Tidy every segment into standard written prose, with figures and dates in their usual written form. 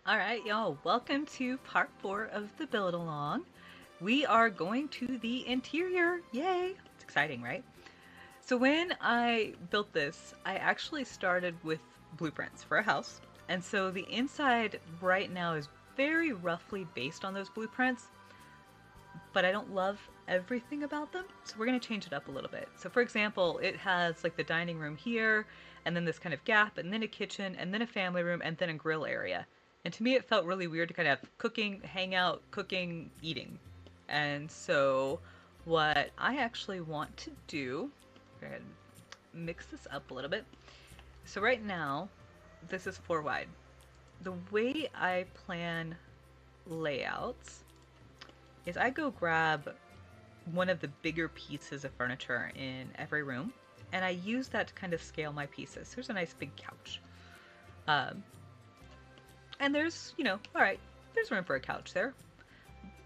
All right, y'all, welcome to part 4 of the Build-Along. We are going to the interior. Yay! It's exciting, right? So when I built this, I actually started with blueprints for a house. And so the inside right now is very roughly based on those blueprints, but I don't love everything about them, so we're going to change it up a little bit. So for example, it has like the dining room here, and then this kind of gap, and then a kitchen, and then a family room, and then a grill area. And to me, it felt really weird to kind of have cooking, hang out, cooking, eating. And so what I actually want to do, go ahead and mix this up a little bit. So right now, this is 4 wide. The way I plan layouts is I go grab one of the bigger pieces of furniture in every room, and I use that to kind of scale my pieces. There's a nice big couch. And there's, all right, there's room for a couch there.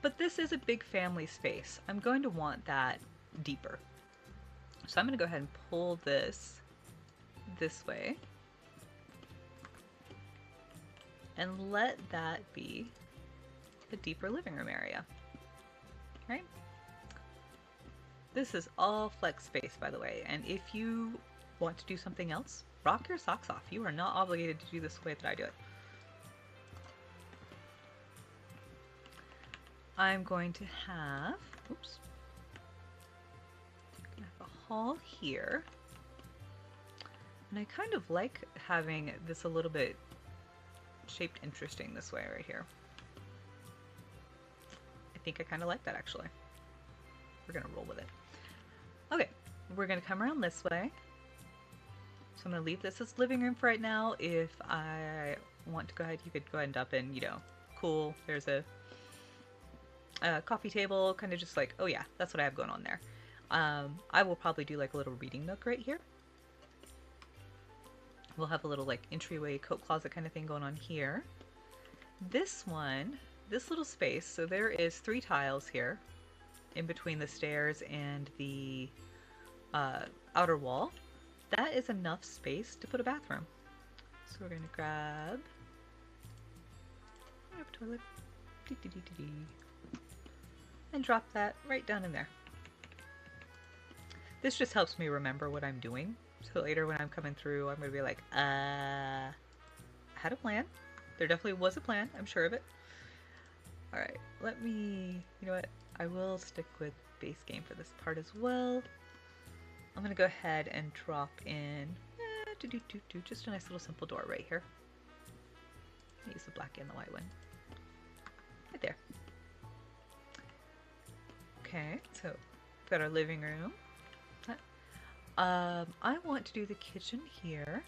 But this is a big family space. I'm going to want that deeper. So I'm going to go ahead and pull this way. And let that be a deeper living room area. Right? This is all flex space, by the way. And if you want to do something else, rock your socks off. You are not obligated to do this the way that I do it. I'm going to have, oops, a hall here. And I kind of like having this a little bit shaped interesting this way right here. I think I kind of like that actually. We're going to roll with it. Okay, we're going to come around this way. So I'm going to leave this as living room for right now. If I want to go ahead, you could go ahead and dump in, cool, there's a coffee table, kind of just like, oh yeah, that's what I have going on there. I will probably do like a little reading nook right here. We'll have a little like entryway coat closet kind of thing going on here. This one, this little space, so there is 3 tiles here in between the stairs and the outer wall. That is enough space to put a bathroom. So we're going to grab toilet. And drop that right down in there. This just helps me remember what I'm doing. So later when I'm coming through, I'm going to be like, I had a plan. There definitely was a plan. I'm sure of it. All right, let me, you know what? I will stick with base game for this part as well. I'm going to go ahead and drop in just a nice little simple door right here. I'll use the black and the white one. Right there. Okay, so we've got our living room. I want to do the kitchen here.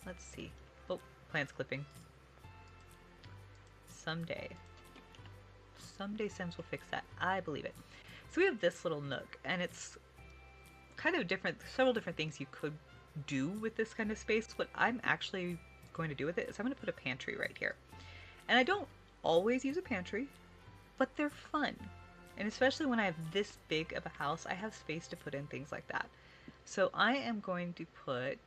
Let's see. Oh, plant's clipping. Someday Sims will fix that. I believe it. So we have this little nook, and it's kind of different, several different things you could do with this kind of space. What I'm actually going to do with it is I'm going to put a pantry right here. And I don't always use a pantry, but they're fun. And especially when I have this big of a house, I have space to put in things like that. So I am going to put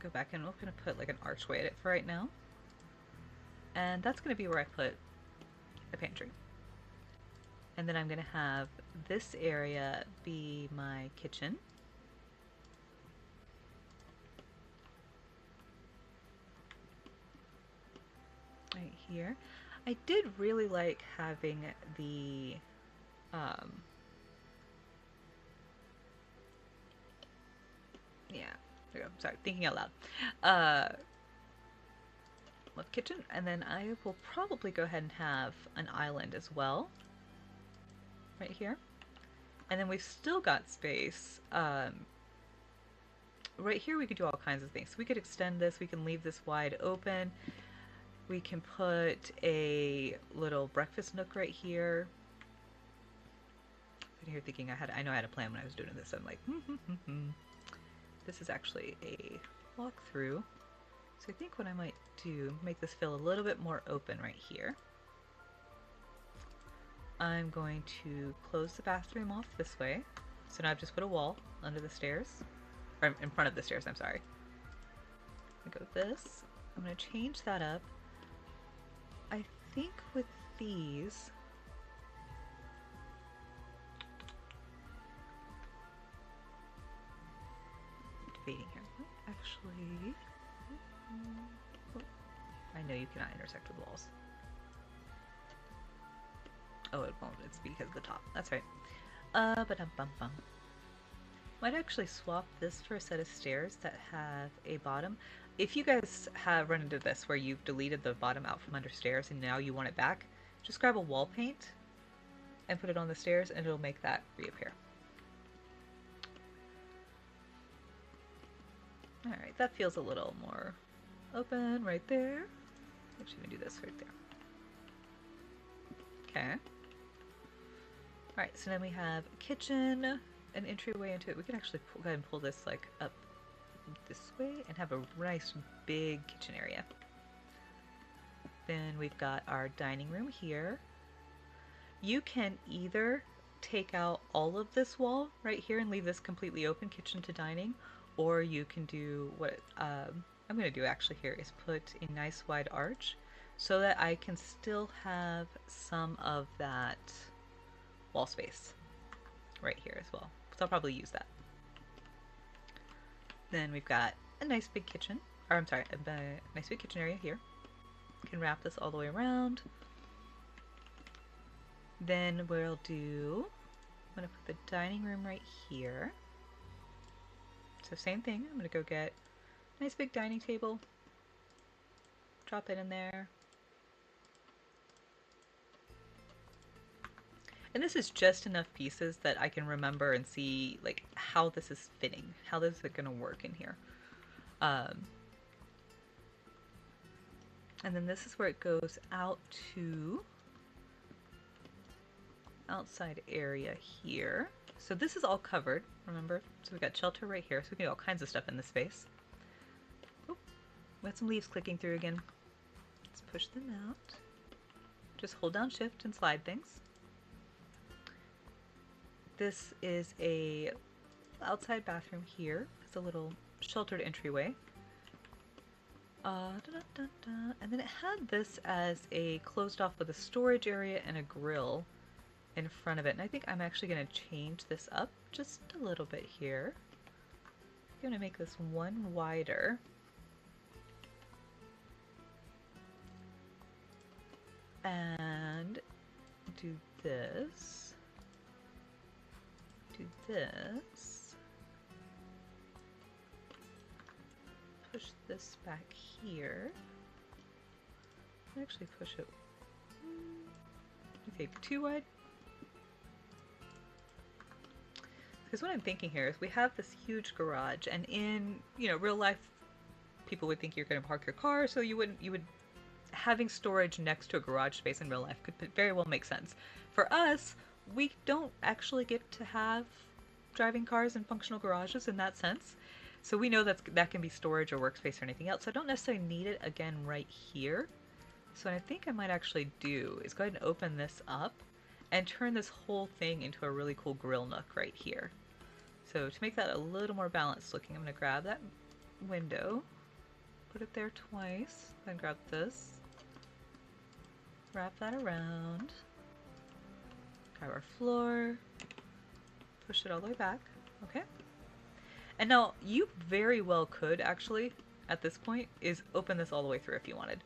go back and we're going to put like an archway at it for right now. And that's going to be where I put the pantry. And then I'm going to have this area be my kitchen. Right here. I did really like having the yeah, there we go. Sorry, thinking out loud. Kitchen, and then I will probably go ahead and have an island as well, right here. And then we've still got space. Right here we could do all kinds of things. We could extend this, we can leave this wide open. We can put a little breakfast nook right here. I'm here thinking I know I had a plan when I was doing this. So I'm like, This is actually a walkthrough. So I think what I might do, make this feel a little bit more open right here. I'm going to close the bathroom off this way. So now I've just put a wall under the stairs, or in front of the stairs, I'm sorry. I go this. I'm going to change that up. I think with these, debating here. Actually, I know you cannot intersect with walls. Oh, it won't. It's because of the top. That's right. Ba-dum-bum-bum. Might actually swap this for a set of stairs that have a bottom. If you guys have run into this where you've deleted the bottom out from under stairs and now you want it back, just grab a wall paint and put it on the stairs and it'll make that reappear. Alright, that feels a little more open right there. Actually, I'm gonna do this right there. Okay. Alright, so then we have a kitchen, an entryway into it. We can actually go ahead and pull this like up this way and have a nice big kitchen area. Then we've got our dining room here. You can either take out all of this wall right here and leave this completely open, kitchen to dining, or you can do what I'm going to do actually here is put a nice wide arch so that I can still have some of that wall space right here as well. So I'll probably use that. Then we've got a nice big kitchen, or I'm sorry, a nice big kitchen area here. You can wrap this all the way around. Then we'll do, I'm going to put the dining room right here. So same thing, I'm going to go get a nice big dining table, drop it in there. And this is just enough pieces that I can remember and see like how this is fitting, how this is going to work in here. And then this is where it goes out to outside area here. So this is all covered, remember? So we've got shelter right here, so we can do all kinds of stuff in this space. Oh, we got some leaves clicking through again. Let's push them out. Just hold down shift and slide things. This is a outside bathroom here. It's a little sheltered entryway. And then it had this as a closed off with a storage area and a grill in front of it. And I think I'm actually going to change this up just a little bit here. I'm going to make this one wider. And do this. Do this. Push this back here. Actually push it. Okay, too wide. Because what I'm thinking here is we have this huge garage, and in real life, people would think you're going to park your car, so you would having storage next to a garage space in real life could very well make sense. For us, we don't actually get to have driving cars in functional garages in that sense. So we know that can be storage or workspace or anything else. So I don't necessarily need it again right here. So what I think I might actually do is go ahead and open this up and turn this whole thing into a really cool grill nook right here. So to make that a little more balanced looking, I'm going to grab that window, put it there twice, then grab this, wrap that around, grab our floor, push it all the way back, okay? And now you very well could actually, at this point, is open this all the way through if you wanted.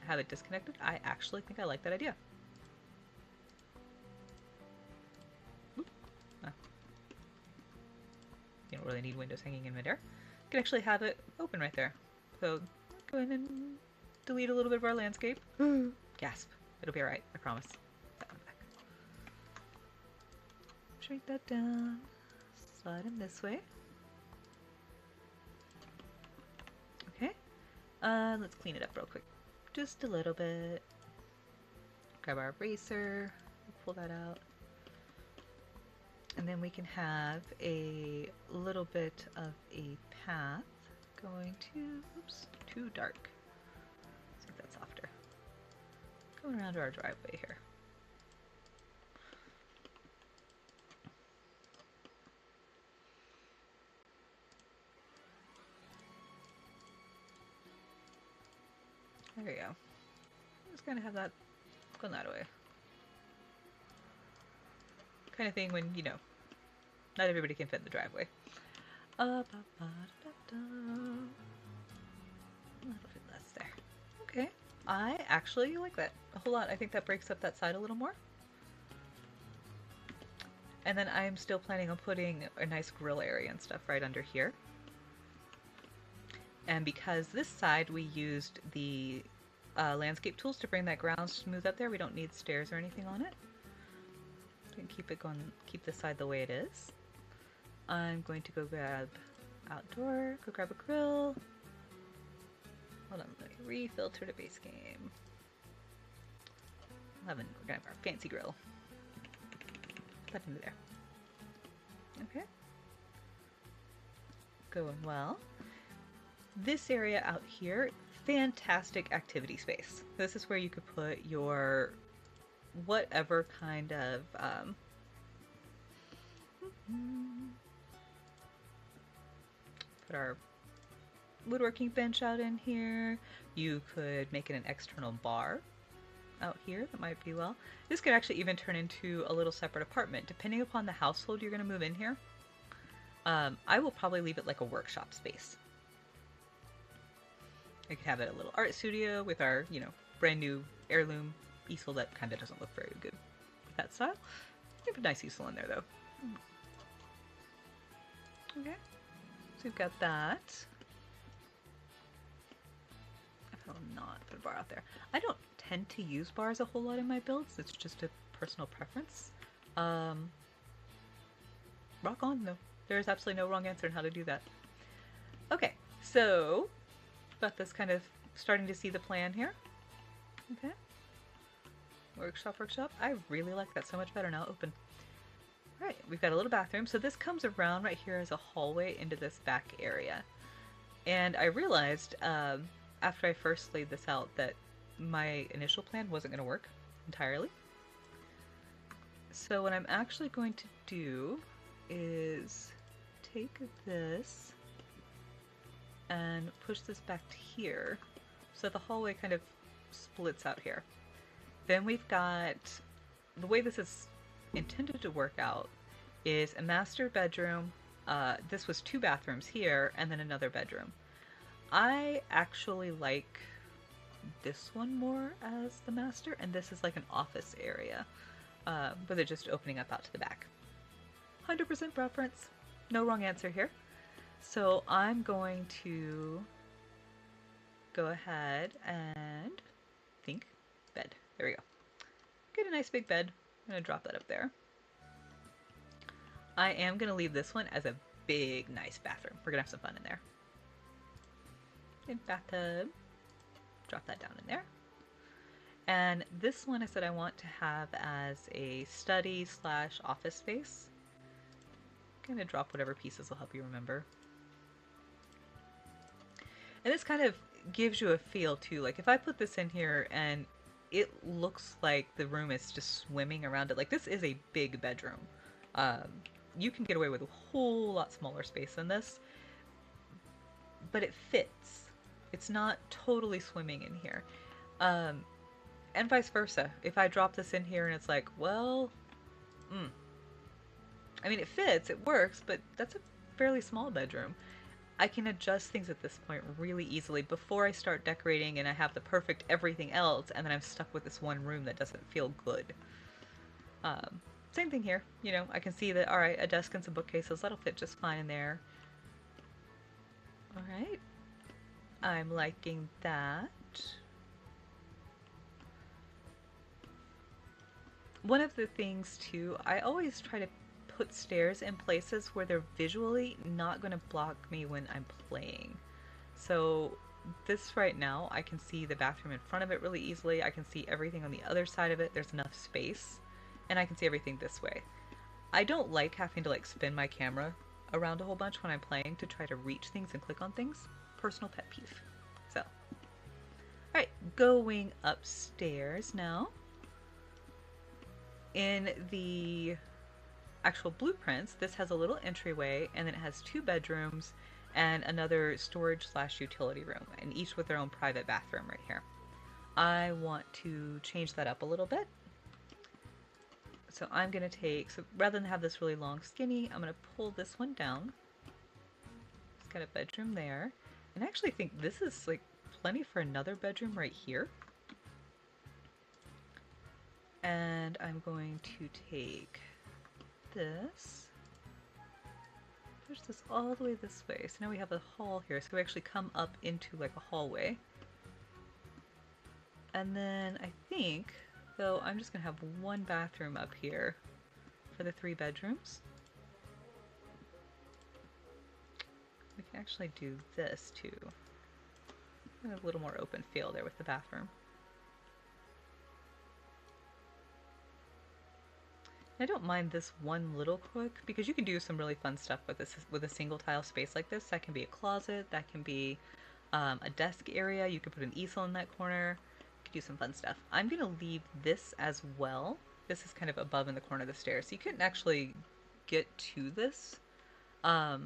Have it disconnected. I actually think I like that idea. Ah. You don't really need windows hanging in midair. You can actually have it open right there. So go in and delete a little bit of our landscape. Gasp. It'll be alright, I promise. That one back. Shrink that down. Slide him this way. Okay. Let's clean it up real quick. Just a little bit. Grab our eraser, pull that out. And then we can have a little bit of a path going to, oops, too dark. Let's make that softer. Going around to our driveway here. There you go. Just kind of have that going that way. Kind of thing when, you know, not everybody can fit in the driveway. That'll fit less there. Okay. I actually like that a whole lot. I think that breaks up that side a little more. And then I'm still planning on putting a nice grill area and stuff right under here. And because this side we used the landscape tools to bring that ground smooth up there, we don't need stairs or anything on it. We can keep it going, keep this side the way it is. I'm going to go grab outdoor, go grab a grill. Hold on, let me refilter to base game. 11, we're gonna have our fancy grill. Put that into there. Okay. Going well. This area out here, fantastic activity space. This is where you could put your whatever kind of put our woodworking bench out in here. You could make it an external bar out here. That might be well. This could actually even turn into a little separate apartment depending upon the household you're going to move in here. I will probably leave it like a workshop space. I could have it a little art studio with our, you know, brand new heirloom easel that kind of doesn't look very good with that style. We have a nice easel in there though. Okay, so we've got that. I will not put a bar out there. I don't tend to use bars a whole lot in my builds. It's just a personal preference. Rock on though. There's absolutely no wrong answer on how to do that. Okay, so got this kind of starting to see the plan here. Okay. Workshop. I really like that so much better now. Open. All right, we've got a little bathroom. So this comes around right here as a hallway into this back area. And I realized after I first laid this out that my initial plan wasn't going to work entirely. So what I'm actually going to do is take this and push this back to here so the hallway kind of splits out here. Then we've got, the way this is intended to work out is a master bedroom. This was 2 bathrooms here and then another bedroom. I actually like this one more as the master, and this is like an office area with it just opening up out to the back. 100% preference, no wrong answer here. So I'm going to go ahead and think bed. There we go. Get a nice big bed. I'm going to drop that up there. I am going to leave this one as a big, nice bathroom. We're going to have some fun in there. And bathtub. Drop that down in there. And this one I said I want to have as a study / office space. I'm going to drop whatever pieces will help you remember. And this kind of gives you a feel too. Like if I put this in here and it looks like the room is just swimming around it. Like this is a big bedroom. You can get away with a whole lot smaller space than this. But it fits. It's not totally swimming in here. And vice versa. If I drop this in here and it's like, well, I mean, it fits, it works, but that's a fairly small bedroom. I can adjust things at this point really easily before I start decorating and I have the perfect everything else, and then I'm stuck with this one room that doesn't feel good. Same thing here. You know, I can see that, all right, a desk and some bookcases, that'll fit just fine in there. All right. I'm liking that. One of the things too, I always try to put stairs in places where they're visually not going to block me when I'm playing. So this right now, I can see the bathroom in front of it really easily. I can see everything on the other side of it. There's enough space, and I can see everything this way. I don't like having to like spin my camera around a whole bunch when I'm playing to try to reach things and click on things. Personal pet peeve. So, all right, going upstairs now. In the actual blueprints, this has a little entryway, and then it has 2 bedrooms and another storage / utility room, and each with their own private bathroom right here. I want to change that up a little bit. So I'm going to take, so rather than have this really long skinny, I'm going to pull this one down. It's got a bedroom there. And I actually think this is like plenty for another bedroom right here. And I'm going to take this, push this all the way this way. So now we have a hall here. So we actually come up into like a hallway. And then I think, though, I'm just going to have one bathroom up here for the 3 bedrooms. We can actually do this too. A little more open feel there with the bathroom. I don't mind this one little crook because you can do some really fun stuff with this with a single tile space like this. That can be a closet, that can be a desk area. You can put an easel in that corner. You can do some fun stuff. I'm gonna leave this as well. This is kind of above in the corner of the stairs, so you couldn't actually get to this. I'll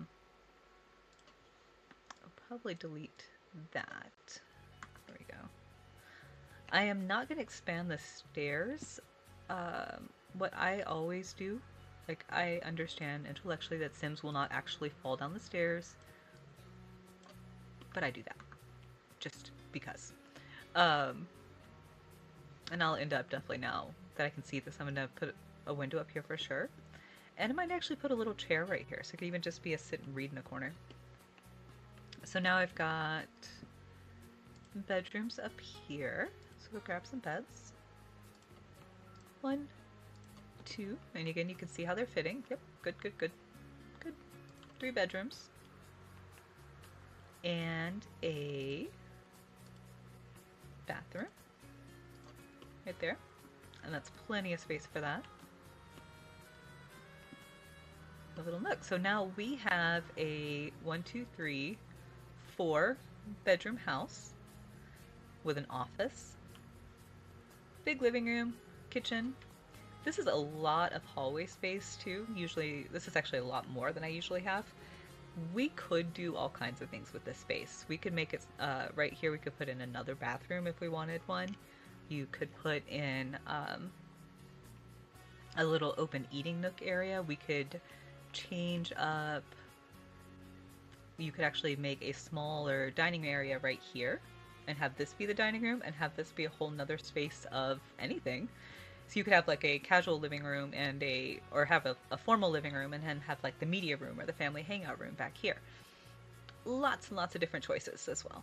probably delete that. There we go. I am not gonna expand the stairs. What I always do, like I understand intellectually that Sims will not actually fall down the stairs, but I do that just because. And I'll end up definitely now that I can see this, I'm gonna put a window up here for sure. And I might actually put a little chair right here, so it could even just be a sit and read in a corner. So now I've got bedrooms up here, so we'll grab some beds. 1, 2, and again you can see how they're fitting. Yep, good, good, good, good. 3 bedrooms and a bathroom right there, and that's plenty of space for that. A little nook. So now we have a 1, 2, 3, 4 bedroom house with an office, big living room, kitchen. This is a lot of hallway space too. Usually, this is actually a lot more than I usually have. We could do all kinds of things with this space. We could make it, right here we could put in another bathroom if we wanted one. You could put in a little open eating nook area. We could change up, you could actually make a smaller dining area right here and have this be the dining room and have this be a whole nother space of anything. So you could have like a casual living room and or have a formal living room and then have like the media room or the family hangout room back here. Lots and lots of different choices as well.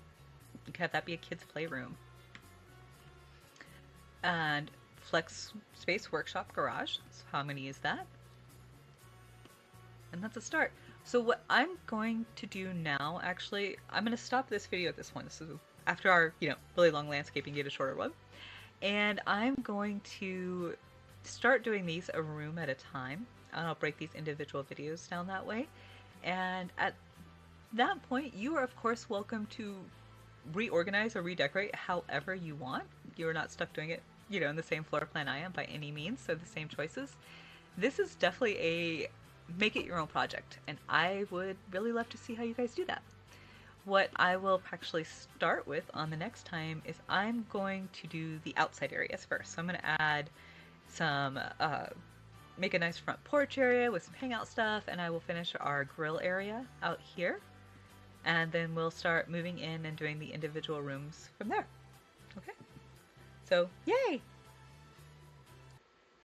You could have that be a kid's playroom. And flex space workshop garage. So how I'm going to use that. And that's a start. So what I'm going to do now, actually, I'm going to stop this video at this point. This is after our, really long landscaping, get a shorter one. And I'm going to start doing these a room at a time. And I'll break these individual videos down that way. And at that point, you are of course welcome to reorganize or redecorate however you want. You're not stuck doing it, in the same floor plan I am by any means, so the same choices. This is definitely a make it your own project, and I would really love to see how you guys do that. What I will actually start with on the next time is I'm going to do the outside areas first. So I'm going to add some, make a nice front porch area with some hangout stuff, and I will finish our grill area out here. And then we'll start moving in and doing the individual rooms from there. Okay? So, yay!